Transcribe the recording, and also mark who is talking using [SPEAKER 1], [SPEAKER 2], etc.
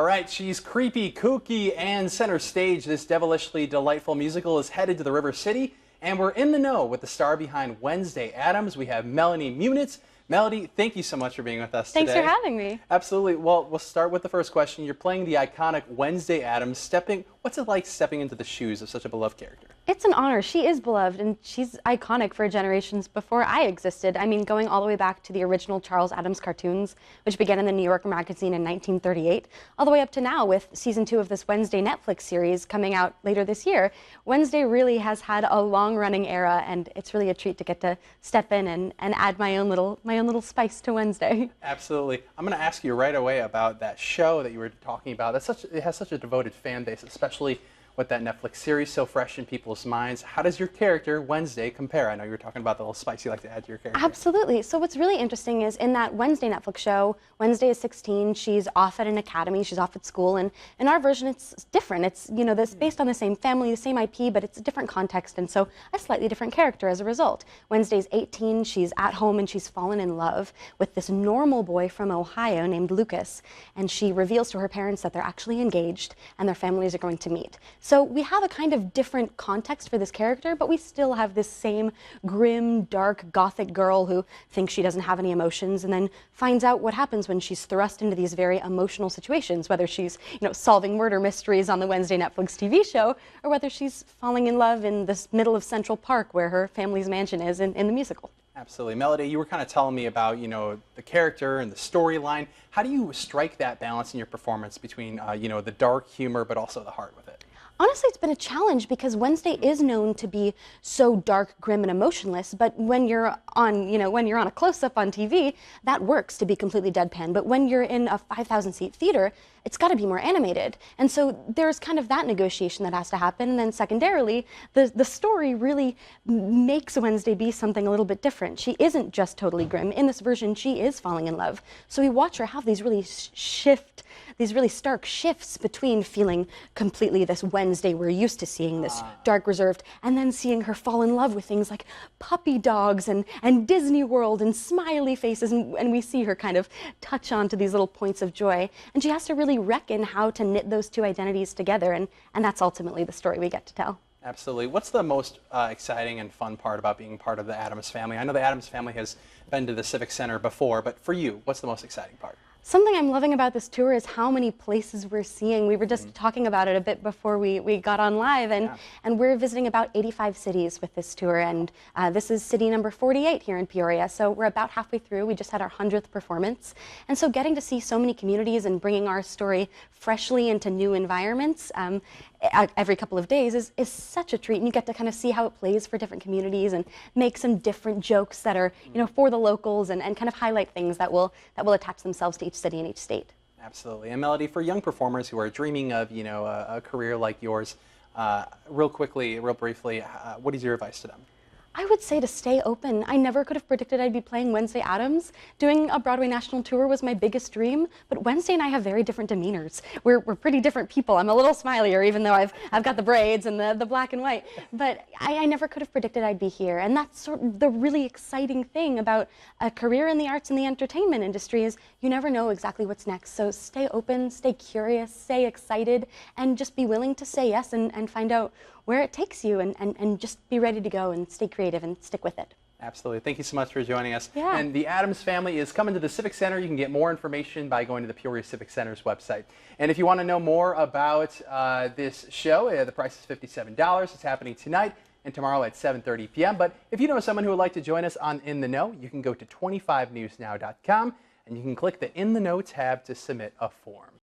[SPEAKER 1] All right, she's creepy, kooky, and center stage. This devilishly delightful musical is headed to the River City, and we're in the know with the star behind Wednesday Addams. We have Melanie Munitz. Melody, thank you so much for being with us today.
[SPEAKER 2] Thanks for having me.
[SPEAKER 1] Absolutely. Well, we'll start with the first question. You're playing the iconic Wednesday Addams. What's it like stepping into the shoes of such a beloved character?
[SPEAKER 2] It's an honor. She is beloved, and she's iconic for generations before I existed. I mean, going all the way back to the original Charles Addams cartoons, which began in the New Yorker magazine in 1938, all the way up to now with season 2 of this Wednesday Netflix series coming out later this year. Wednesday really has had a long-running era, and it's really a treat to get to step in and add my own little spice to Wednesday.
[SPEAKER 1] Absolutely. I'm going to ask you right away about that show that you were talking about. It has such a devoted fan base, especially with that Netflix series so fresh in people's minds. How does your character, Wednesday, compare? I know you were talking about the little spice you like to add to your character.
[SPEAKER 2] Absolutely. So what's really interesting is in that Wednesday Netflix show, Wednesday is 16, she's off at an academy, she's off at school, and in our version it's different. It's, you know, this based on the same family, the same IP, but it's a different context, and so a slightly different character as a result. Wednesday's 18, she's at home and she's fallen in love with this normal boy from Ohio named Lucas, and she reveals to her parents that they're actually engaged and their families are going to meet. So we have a kind of different context for this character, but we still have this same grim, dark, gothic girl who thinks she doesn't have any emotions and then finds out what happens when she's thrust into these very emotional situations, whether she's, you know, solving murder mysteries on the Wednesday Netflix TV show, or whether she's falling in love in this middle of Central Park where her family's mansion is in the musical.
[SPEAKER 1] Absolutely. Melody, you were kind of telling me about, you know, the character and the storyline. How do you strike that balance in your performance between, you know, the dark humor but also the heart with it?
[SPEAKER 2] Honestly, it's been a challenge because Wednesday is known to be so dark, grim, and emotionless, but when you're on, you know, when you're on a close-up on TV, that works to be completely deadpan. But when you're in a 5,000-seat theater, it's got to be more animated. And so there's kind of that negotiation that has to happen. And then secondarily, the story really makes Wednesday be something a little bit different. She isn't just totally grim. In this version, she is falling in love. So we watch her have these really stark shifts between feeling completely this Wednesday we're used to seeing, this dark, reserved, and then seeing her fall in love with things like puppy dogs and Disney World and smiley faces, and we see her kind of touch on to these little points of joy. And she has to really reckon how to knit those two identities together, and that's ultimately the story we get to tell.
[SPEAKER 1] Absolutely. What's the most exciting and fun part about being part of the Addams family? I know the Addams family has been to the Civic Center before, but for you, what's the most exciting part?
[SPEAKER 2] Something I'm loving about this tour is how many places we're seeing. We were just talking about it a bit before we got on live, and we're visiting about 85 cities with this tour, and this is city number 48 here in Peoria, so we're about halfway through. We just had our 100th performance, and so getting to see so many communities and bringing our story freshly into new environments every couple of days is such a treat, and you get to kind of see how it plays for different communities and make some different jokes that are, you know, for the locals and kind of highlight things that will attach themselves to each city and each state.
[SPEAKER 1] Absolutely. And Melody, for young performers who are dreaming of, you know, a career like yours, real briefly, what is your advice to them?
[SPEAKER 2] I would say to stay open. I never could have predicted I'd be playing Wednesday Addams. Doing a Broadway national tour was my biggest dream, but Wednesday and I have very different demeanors. We're pretty different people. I'm a little smilier, even though I've got the braids and the black and white. But I never could have predicted I'd be here, and that's sort of the really exciting thing about a career in the arts and the entertainment industry is you never know exactly what's next. So stay open, stay curious, stay excited, and just be willing to say yes and find out where it takes you, and just be ready to go and stay creative and stick with it.
[SPEAKER 1] Absolutely. Thank you so much for joining us.
[SPEAKER 2] Yeah.
[SPEAKER 1] And the Addams family is coming to the Civic Center. You can get more information by going to the Peoria Civic Center's website. And if you want to know more about this show, the price is $57. It's happening tonight and tomorrow at 7:30 p.m. But if you know someone who would like to join us on In the Know, you can go to 25newsnow.com and you can click the In the Know tab to submit a form.